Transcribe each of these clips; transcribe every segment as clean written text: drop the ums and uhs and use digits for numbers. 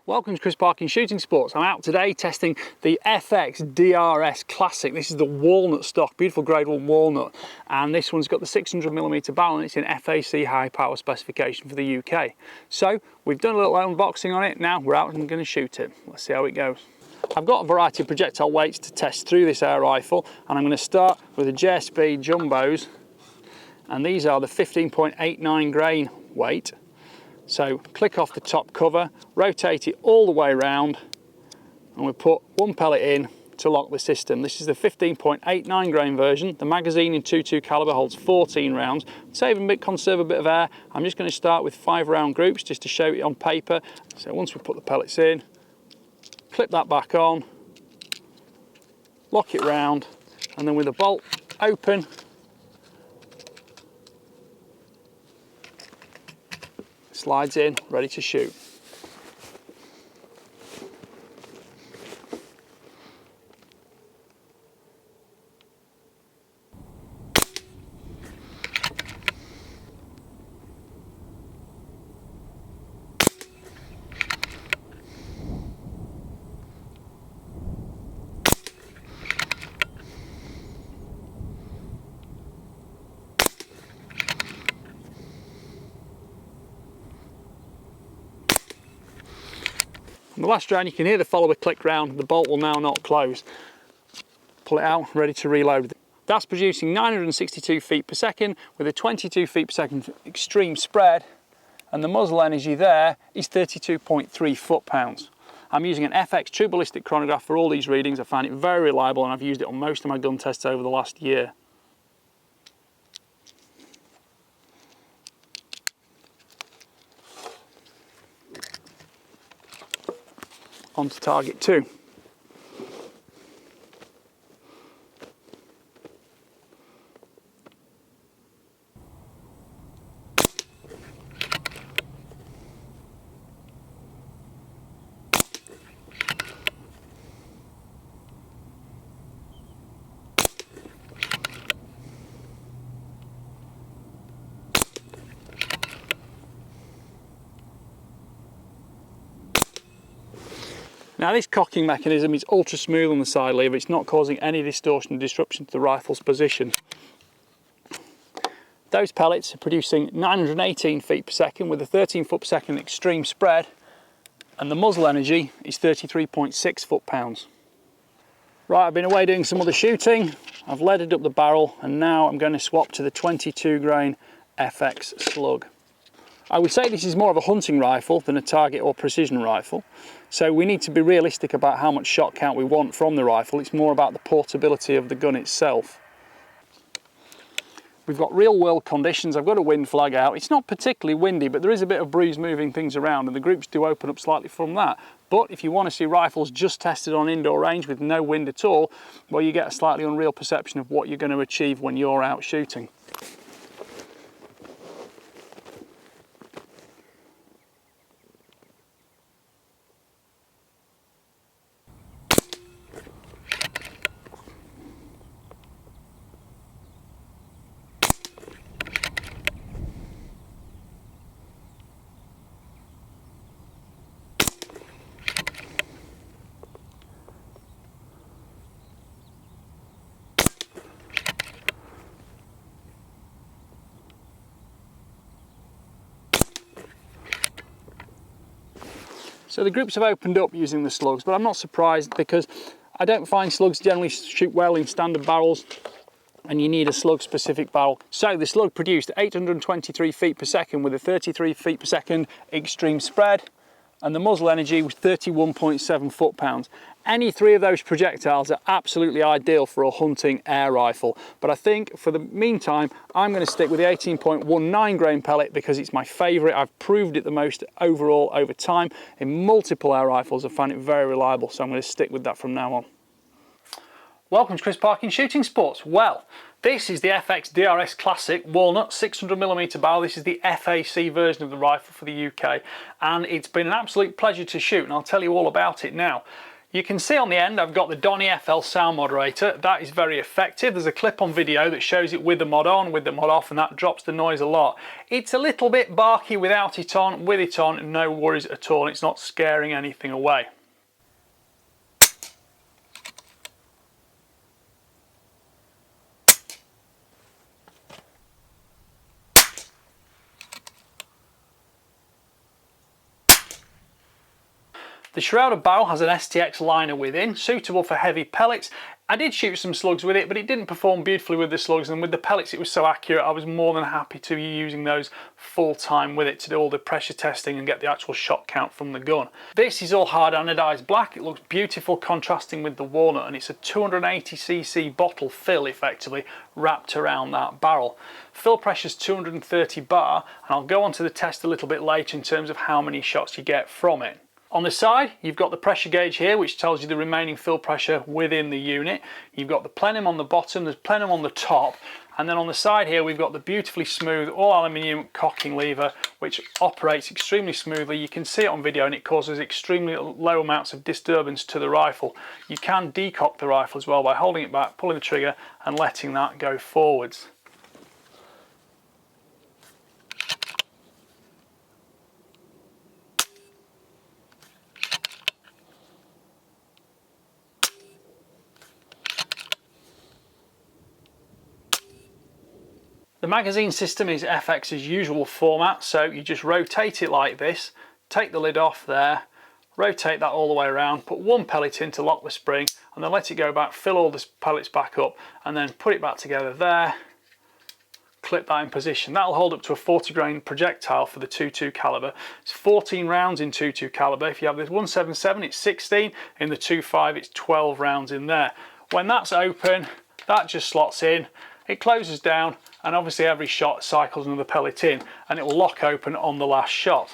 Welcome to Chris Parkin Shooting Sports. I'm out today testing the FX DRS Classic. This is the walnut stock, beautiful grade 1 walnut, and this one's got the 600mm barrel and it's in FAC high power specification for the UK. So we've done a little unboxing on it, now we're out and going to shoot it. Let's see how it goes. I've got a variety of projectile weights to test through this air rifle, and I'm going to start with the JSB Jumbos, and these are the 15.89 grain weight. So click off the top cover, rotate it all the way around, and we put one pellet in to lock the system. This is the 15.89 grain version. The magazine in 22 caliber holds 14 rounds. Conserve a bit of air. I'm just going to start with 5-round groups just to show it on paper. So once we put the pellets in, clip that back on, lock it round, and then with the bolt open, slides in, ready to shoot. On the last round you can hear the follower click round, the bolt will now not close. Pull it out, ready to reload. That's producing 962 feet per second with a 22 feet per second extreme spread, and the muzzle energy there is 32.3 foot-pounds. I'm using an FX true ballistic chronograph for all these readings. I find it very reliable and I've used it on most of my gun tests over the last year. On to target 2. Now this cocking mechanism is ultra smooth on the side lever. It's not causing any distortion or disruption to the rifle's position. Those pellets are producing 918 feet per second with a 13 foot per second extreme spread, and the muzzle energy is 33.6 foot-pounds. Right, I've been away doing some other shooting. I've leaded up the barrel, and now I'm going to swap to the 22 grain FX slug. I would say this is more of a hunting rifle than a target or precision rifle, so we need to be realistic about how much shot count we want from the rifle. It's more about the portability of the gun itself. We've got real world conditions. I've got a wind flag out. It's not particularly windy, but there is a bit of breeze moving things around, and the groups do open up slightly from that. But if you want to see rifles just tested on indoor range with no wind at all, well, you get a slightly unreal perception of what you're going to achieve when you're out shooting. So the groups have opened up using the slugs, but I'm not surprised because I don't find slugs generally shoot well in standard barrels, and you need a slug specific barrel. So the slug produced 823 feet per second with a 33 feet per second extreme spread, and the muzzle energy was 31.7 foot-pounds. Any three of those projectiles are absolutely ideal for a hunting air rifle, but I think for the meantime I'm going to stick with the 18.19 grain pellet because it's my favourite. I've proved it the most overall over time in multiple air rifles. I find it very reliable, so I'm going to stick with that from now on. Welcome to Chris Parkin Shooting Sports. Well, This is the FX DRS Classic Walnut 600mm barrel. This is the FAC version of the rifle for the UK, and it's been an absolute pleasure to shoot, and I'll tell you all about it now. You can see on the end I've got the Donny FL sound moderator. That is very effective. There's a clip on video that shows it with the mod on, with the mod off, and that drops the noise a lot. It's a little bit barky without it on. With it on, no worries at all. It's not scaring anything away. The shrouded barrel has an STX liner within, suitable for heavy pellets. I did shoot some slugs with it, but it didn't perform beautifully with the slugs, and with the pellets it was so accurate I was more than happy to be using those full time with it to do all the pressure testing and get the actual shot count from the gun. This is all hard anodized black. It looks beautiful contrasting with the walnut, and it's a 280cc bottle fill effectively wrapped around that barrel. Fill pressure is 230 bar, and I'll go on to the test a little bit later in terms of how many shots you get from it. On the side, you've got the pressure gauge here, which tells you the remaining fill pressure within the unit. You've got the plenum on the bottom, there's plenum on the top, and then on the side here we've got the beautifully smooth all aluminium cocking lever, which operates extremely smoothly. You can see it on video, and it causes extremely low amounts of disturbance to the rifle. You can decock the rifle as well by holding it back, pulling the trigger and letting that go forwards. The magazine system is FX's usual format, so you just rotate it like this, take the lid off there, rotate that all the way around, put one pellet in to lock the spring, and then let it go back, fill all the pellets back up, and then put it back together there, clip that in position. That'll hold up to a 40 grain projectile for the 22 caliber. It's 14 rounds in 22 caliber. If you have this 177, it's 16. In the 25, it's 12 rounds in there. When that's open, that just slots in, it closes down, and obviously every shot cycles another pellet in, and it will lock open on the last shot.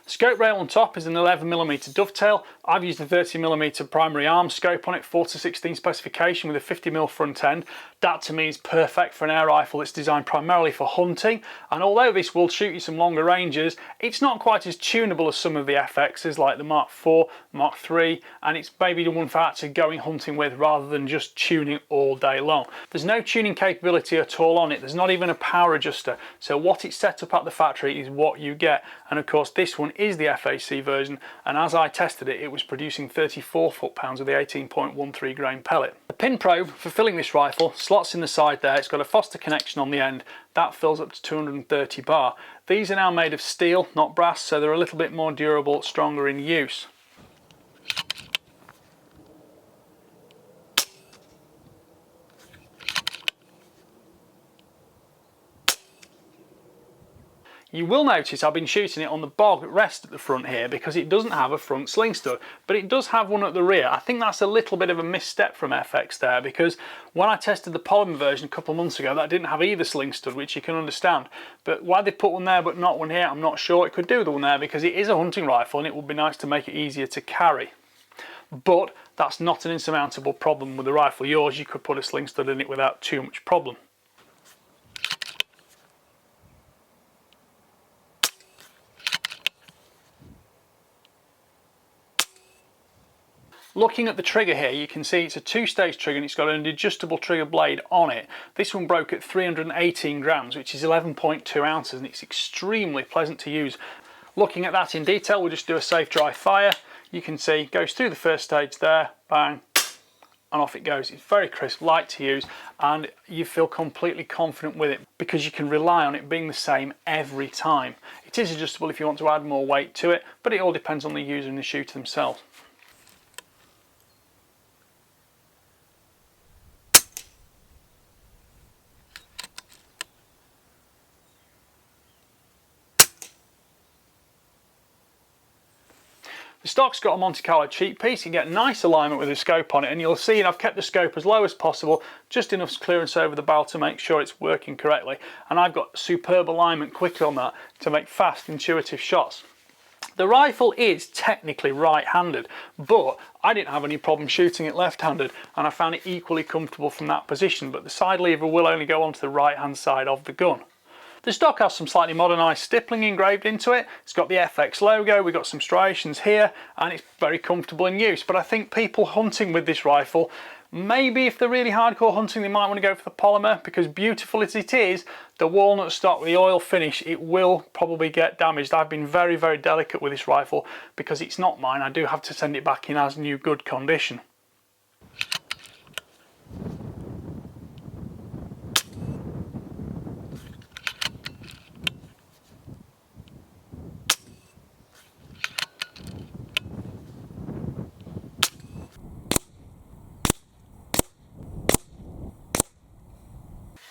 Scope rail on top is an 11mm dovetail. I've used a 30mm primary arm scope on it, 4:16 specification with a 50mm front end. That to me is perfect for an air rifle that's designed primarily for hunting, and although this will shoot you some longer ranges, it's not quite as tunable as some of the FXs like the Mark IV, Mark III, and it's maybe the one for actually going hunting with rather than just tuning all day long. There's no tuning capability at all on it. There's not even a power adjuster, so what it's set up at the factory is what you get. And of course this one is the FAC version, and as I tested it, it was producing 34 foot-pounds with the 18.13 grain pellet. The pin probe for filling this rifle slots in the side there. It's got a Foster connection on the end. That fills up to 230 bar. These are now made of steel, not brass, so they're a little bit more durable, stronger in use. You will notice I've been shooting it on the bog rest at the front here because it doesn't have a front sling stud, but it does have one at the rear. I think that's a little bit of a misstep from FX there, because when I tested the polymer version a couple of months ago, that didn't have either sling stud, which you can understand. But why they put one there but not one here, I'm not sure. It could do the one there because it is a hunting rifle and it would be nice to make it easier to carry. But that's not an insurmountable problem with the rifle. Yours, you could put a sling stud in it without too much problem. Looking at the trigger here, you can see it's a two-stage trigger and it's got an adjustable trigger blade on it. This one broke at 318 grams, which is 11.2 ounces, and it's extremely pleasant to use. Looking at that in detail, we'll just do a safe dry fire. You can see it goes through the first stage there, bang, and off it goes. It's very crisp, light to use, and you feel completely confident with it because you can rely on it being the same every time. It is adjustable if you want to add more weight to it, but it all depends on the user and the shooter themselves. The stock's got a Monte Carlo cheek piece, you get nice alignment with the scope on it, and you'll see I've kept the scope as low as possible, just enough clearance over the barrel to make sure it's working correctly, and I've got superb alignment quickly on that to make fast, intuitive shots. The rifle is technically right-handed, but I didn't have any problem shooting it left-handed, and I found it equally comfortable from that position, but the side lever will only go onto the right-hand side of the gun. The stock has some slightly modernised stippling engraved into it. It's got the FX logo, we've got some striations here, and it's very comfortable in use. But I think people hunting with this rifle, maybe if they're really hardcore hunting, they might want to go for the polymer, because beautiful as it is, the walnut stock with the oil finish, it will probably get damaged. I've been very, very delicate with this rifle because it's not mine. I do have to send it back in as new, good condition.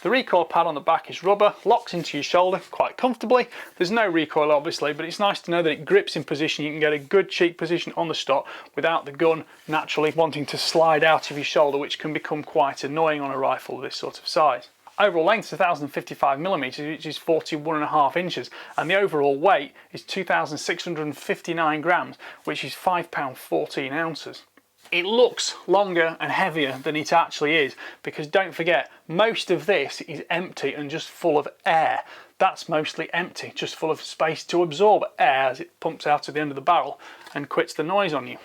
The recoil pad on the back is rubber, locks into your shoulder quite comfortably. There's no recoil obviously, but it's nice to know that it grips in position. You can get a good cheek position on the stock without the gun naturally wanting to slide out of your shoulder, which can become quite annoying on a rifle of this sort of size. Overall length is 1055mm, which is 41.5 inches, and the overall weight is 2659 grams, which is £5 14 ounces. It looks longer and heavier than it actually is, because don't forget, most of this is empty and just full of air. That's mostly empty, just full of space to absorb air as it pumps out at the end of the barrel and quits the noise on you.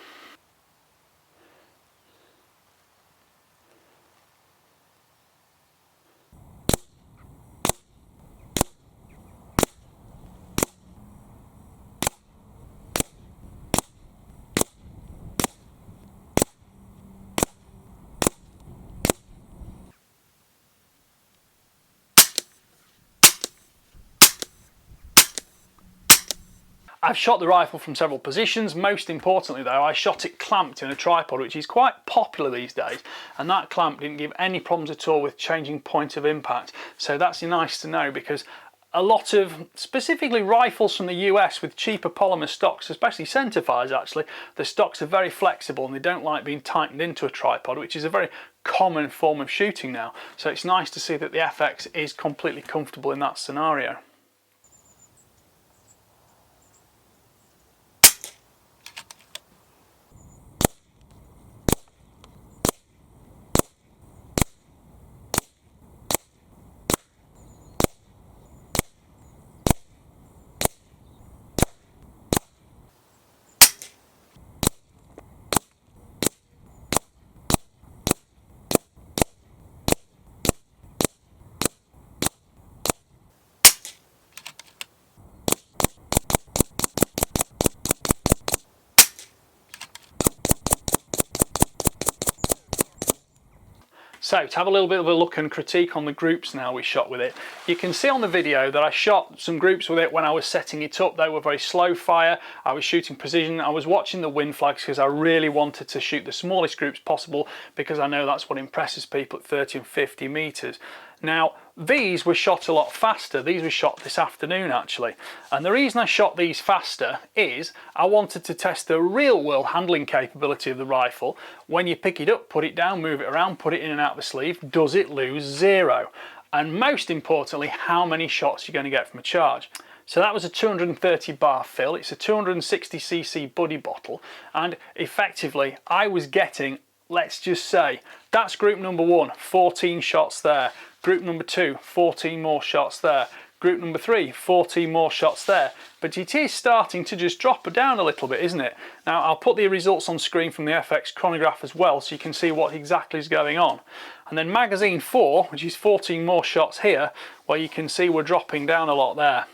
I've shot the rifle from several positions. Most importantly though, I shot it clamped in a tripod, which is quite popular these days, and that clamp didn't give any problems at all with changing point of impact. So that's nice to know, because a lot of, specifically rifles from the US with cheaper polymer stocks, especially centerfires actually, the stocks are very flexible and they don't like being tightened into a tripod, which is a very common form of shooting now. So it's nice to see that the FX is completely comfortable in that scenario. So to have a little bit of a look and critique on the groups now we shot with it, you can see on the video that I shot some groups with it when I was setting it up. They were very slow fire, I was shooting precision, I was watching the wind flags because I really wanted to shoot the smallest groups possible, because I know that's what impresses people at 30 and 50 meters. Now these were shot a lot faster. These were shot this afternoon actually, and the reason I shot these faster is I wanted to test the real world handling capability of the rifle. When you pick it up, put it down, move it around, put it in and out of the sleeve, does it lose zero? And most importantly, how many shots you're going to get from a charge. So that was a 230 bar fill. It's a 260cc buddy bottle, and effectively I was getting, let's just say, that's group number 1, 14 shots there. Group number 2, 14 more shots there. Group number 3, 14 more shots there. But it is starting to just drop down a little bit, isn't it? Now I'll put the results on screen from the FX chronograph as well, so you can see what exactly is going on. And then magazine 4, which is 14 more shots here, well, you can see we're dropping down a lot there.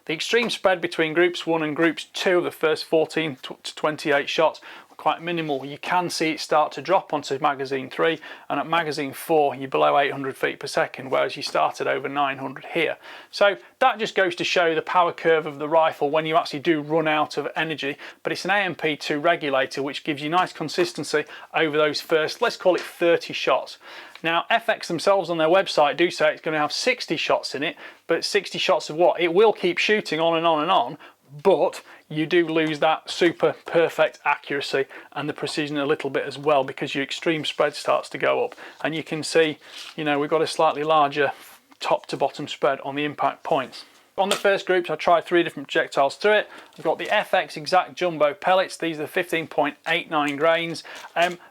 The extreme spread between groups 1 and groups 2 of the first 14 to 28 shots quite minimal. You can see it start to drop onto magazine 3, and at magazine 4 you're below 800 feet per second, whereas you started over 900 here. So that just goes to show the power curve of the rifle when you actually do run out of energy. But it's an AMP2 regulator, which gives you nice consistency over those first, let's call it 30 shots. Now FX themselves on their website do say it's going to have 60 shots in it, but 60 shots of what? It will keep shooting on and on and on, but you do lose that super perfect accuracy and the precision a little bit as well, because your extreme spread starts to go up. And you can see, you know, we've got a slightly larger top to bottom spread on the impact points. On the first groups, I tried 3 different projectiles through it. I've got the FX Exact Jumbo pellets. These are 15.89 grains.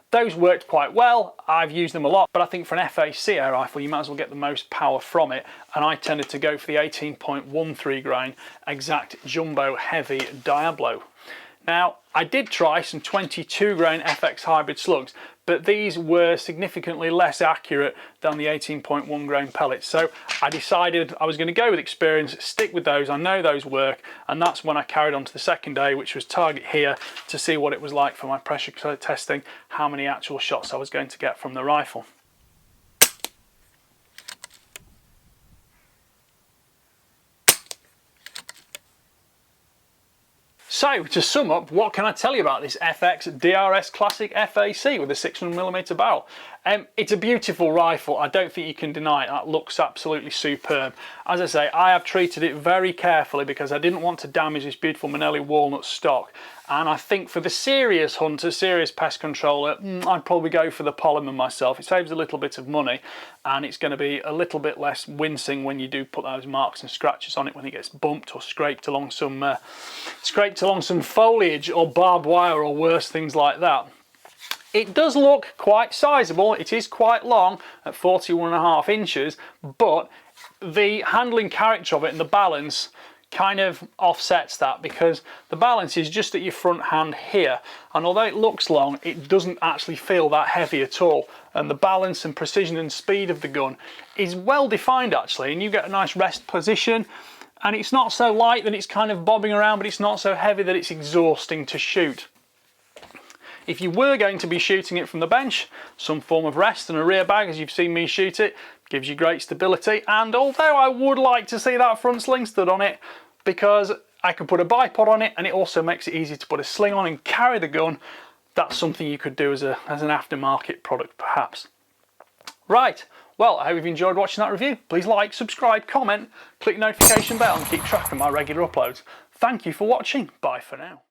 Those worked quite well. I've used them a lot, but I think for an FAC air rifle, you might as well get the most power from it. And I tended to go for the 18.13 grain Exact Jumbo Heavy Diablo. Now, I did try some 22 grain FX hybrid slugs, but these were significantly less accurate than the 18.1 grain pellets. So I decided I was going to go with experience, stick with those. I know those work, and that's when I carried on to the second day, which was target here, to see what it was like for my pressure testing, how many actual shots I was going to get from the rifle. So, to sum up, what can I tell you about this FX DRS Classic FAC with a 600mm barrel? It's a beautiful rifle. I don't think you can deny it. That looks absolutely superb. As I say, I have treated it very carefully because I didn't want to damage this beautiful Manelli walnut stock. And I think for the serious hunter, serious pest controller, I'd probably go for the polymer myself. It saves a little bit of money, and it's going to be a little bit less wincing when you do put those marks and scratches on it when it gets bumped or scraped along some foliage or barbed wire or worse, things like that. It does look quite sizable. It is quite long at 41.5 inches, but the handling character of it and the balance kind of offsets that, because the balance is just at your front hand here, and although it looks long, it doesn't actually feel that heavy at all. And the balance and precision and speed of the gun is well defined actually, and you get a nice rest position, and it's not so light that it's kind of bobbing around, but it's not so heavy that it's exhausting to shoot. If you were going to be shooting it from the bench, some form of rest and a rear bag, as you've seen me shoot it, gives you great stability. And although I would like to see that front sling stud on it, because I could put a bipod on it, and it also makes it easy to put a sling on and carry the gun, that's something you could do as an aftermarket product perhaps. Right, well, I hope you've enjoyed watching that review. Please like, subscribe, comment, click the notification bell and keep track of my regular uploads. Thank you for watching. Bye for now.